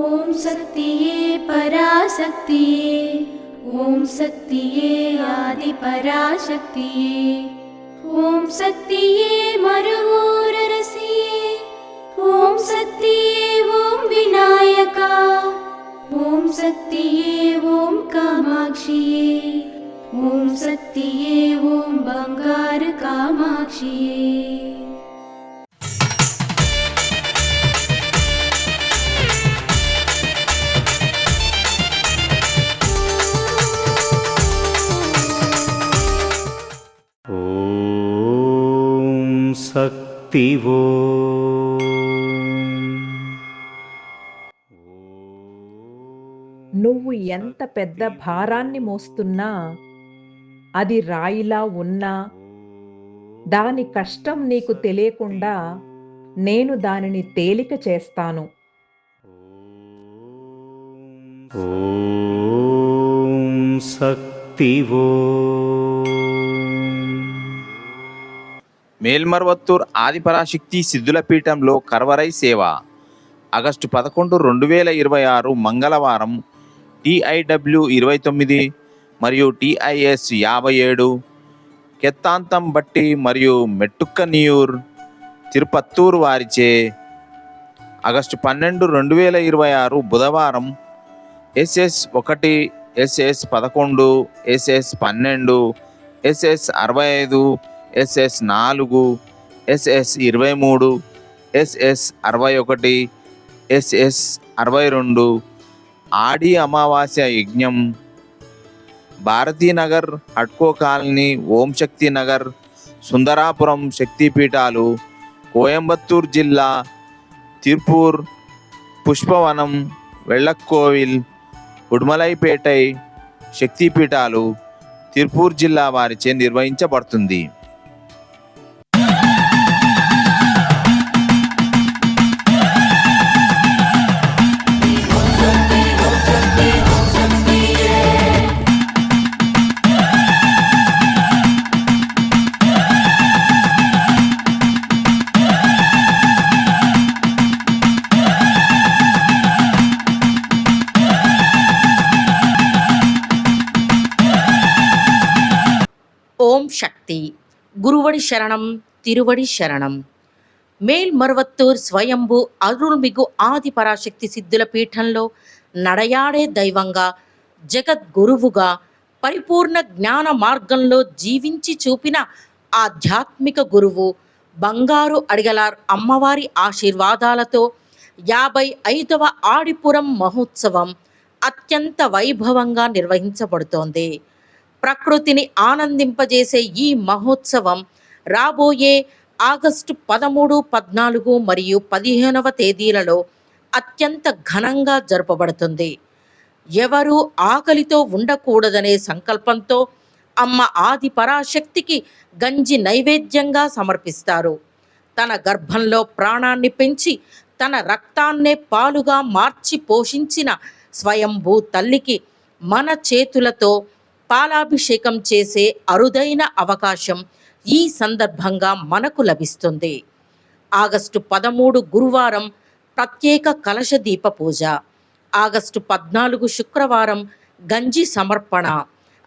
ఓం శక్తియే పరాశక్తియే, ఓం శక్తియే ఆది పరాశక్తియే, ఓం శక్తియే మరువూరరసియే, ఓం శక్తియే ఓం వినాయక, ఓం శక్తియే ఓం కామాక్షియే, ఓం శక్తియే ఓం బంగారు కామాక్షియే. శక్తివో నువ్వు ఎంత పెద్ద భారాన్ని మోస్తున్నా, అది రాయిలా ఉన్నా, దాని కష్టం నీకు తెలియకుండా నేను దానిని తేలిక చేస్తాను. ఓం శక్తివో. మేల్మర్వత్తూర్ ఆదిపరాశక్తి సిద్ధుల పీఠంలో కర్వరై సేవ. ఆగస్టు 11, 2026 మంగళవారం TIW 29 మరియు TIS 57 కెత్తాంతం బట్టి మరియు మెట్టుక్కనియూర్ తిరుపత్తూరు వారిచే. ఆగస్టు 12, 2026 బుధవారం SS 1, SS 11, SS 12, SS 65, SS 4, SS 23, SS 61, SS 62 ఆడి అమావాస్య యజ్ఞం. భారతీనగర్, హడ్కో కాలనీ, ఓం శక్తి నగర్, సుందరాపురం శక్తిపీఠాలు, కోయంబత్తూర్ జిల్లా, తిరుపూర్, పుష్పవనం, వెళ్లక్కోవిల్, ఉడుమలైపేటై శక్తిపీఠాలు తిరుపూర్ జిల్లా వారిచే నిర్వహించబడుతుంది. ఓం శక్తి. గురువడి శరణం, తిరువడి శరణం. మేల్మరువత్తూర్ స్వయంభూ అరుள்మిగు ఆది పరాశక్తి సిద్ధుల పీఠంలో నడయాడే దైవంగా, జగద్గురువుగా, పరిపూర్ణ జ్ఞాన మార్గంలో జీవించి చూపిన ఆధ్యాత్మిక గురువు బంగారు అడిగలార్ అమ్మవారి ఆశీర్వాదాలతో 55వ ఆడిపురం మహోత్సవం అత్యంత వైభవంగా నిర్వహించబడుతోంది. ప్రకృతిని ఆనందింపజేసే ఈ మహోత్సవం రాబోయే ఆగస్టు 13, 14 మరియు 15వ తేదీలలో అత్యంత ఘనంగా జరపబడుతుంది. ఎవరూ ఆకలితో ఉండకూడదనే సంకల్పంతో అమ్మ ఆది పరాశక్తికి గంజి నైవేద్యంగా సమర్పిస్తారు. తన గర్భంలో ప్రాణాన్ని పెంచి తన రక్తాన్నే పాలుగా మార్చి పోషించిన స్వయంభూ తల్లికి మన చేతులతో పాలాభిషేకం చేసే అరుదైన అవకాశం ఈ సందర్భంగా మనకు లభిస్తుంది. ఆగస్టు 13 గురువారం ప్రత్యేక కలశ దీప పూజ, ఆగస్టు 14 శుక్రవారం గంజి సమర్పణ,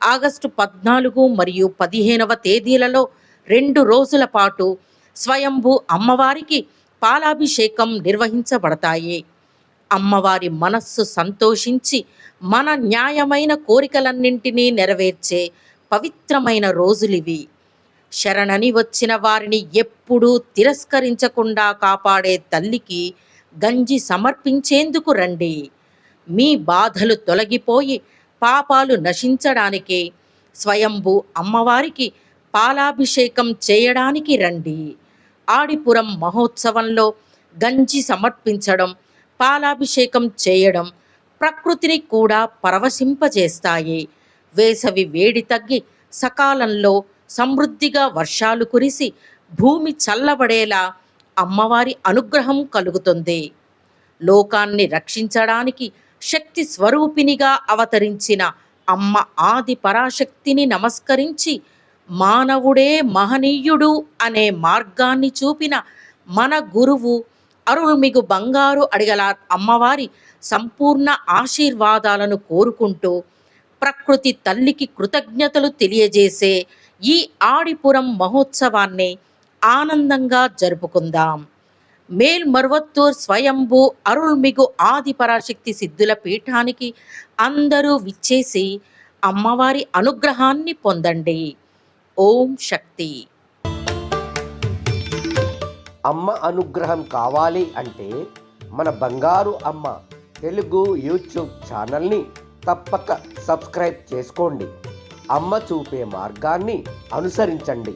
ఆగస్టు 14 మరియు 15వ తేదీలలో 2 రోజుల పాటు స్వయంభూ అమ్మవారికి పాలాభిషేకం నిర్వహించబడతాయి. అమ్మవారి మనస్సు సంతోషించి మన న్యాయమైన కోరికలన్నింటినీ నెరవేర్చే పవిత్రమైన రోజులివి. శరణని వచ్చిన వారిని ఎప్పుడూ తిరస్కరించకుండా కాపాడే తల్లికి గంజి సమర్పించేందుకు రండి. మీ బాధలు తొలగిపోయి పాపాలు నశించడానికి స్వయంభూ అమ్మవారికి పాలాభిషేకం చేయడానికి రండి. ఆడిపురం మహోత్సవంలో గంజి సమర్పించడం, పాలాభిషేకం చేయడం ప్రకృతిని కూడా పరవశింపజేస్తాయి. వేసవి వేడి తగ్గి సకాలంలో సమృద్ధిగా వర్షాలు కురిసి భూమి చల్లబడేలా అమ్మవారి అనుగ్రహం కలుగుతుంది. లోకాన్ని రక్షించడానికి శక్తి స్వరూపినిగా అవతరించిన అమ్మ ఆది పరాశక్తిని నమస్కరించి మానవుడే మహనీయుడు అనే మార్గాన్ని చూపిన మన గురువు అరుள்మిగు బంగారు అడిగల అమ్మవారి సంపూర్ణ ఆశీర్వాదాలను కోరుకుంటూ ప్రకృతి తల్లికి కృతజ్ఞతలు తెలియజేసే ఈ ఆడిపురం మహోత్సవాన్ని ఆనందంగా జరుపుకుందాం. మేల్మరువత్తూర్ స్వయంభూ అరుள்మిగు ఆదిపరాశక్తి సిద్ధుల పీఠానికి అందరూ విచ్చేసి అమ్మవారి అనుగ్రహాన్ని పొందండి. ఓం శక్తి. అమ్మ అనుగ్రహం కావాలి అంటే మన బంగారు అమ్మ తెలుగు యూట్యూబ్ ఛానల్ని తప్పక సబ్స్క్రైబ్ చేసుకోండి. అమ్మ చూపే మార్గాన్ని అనుసరించండి.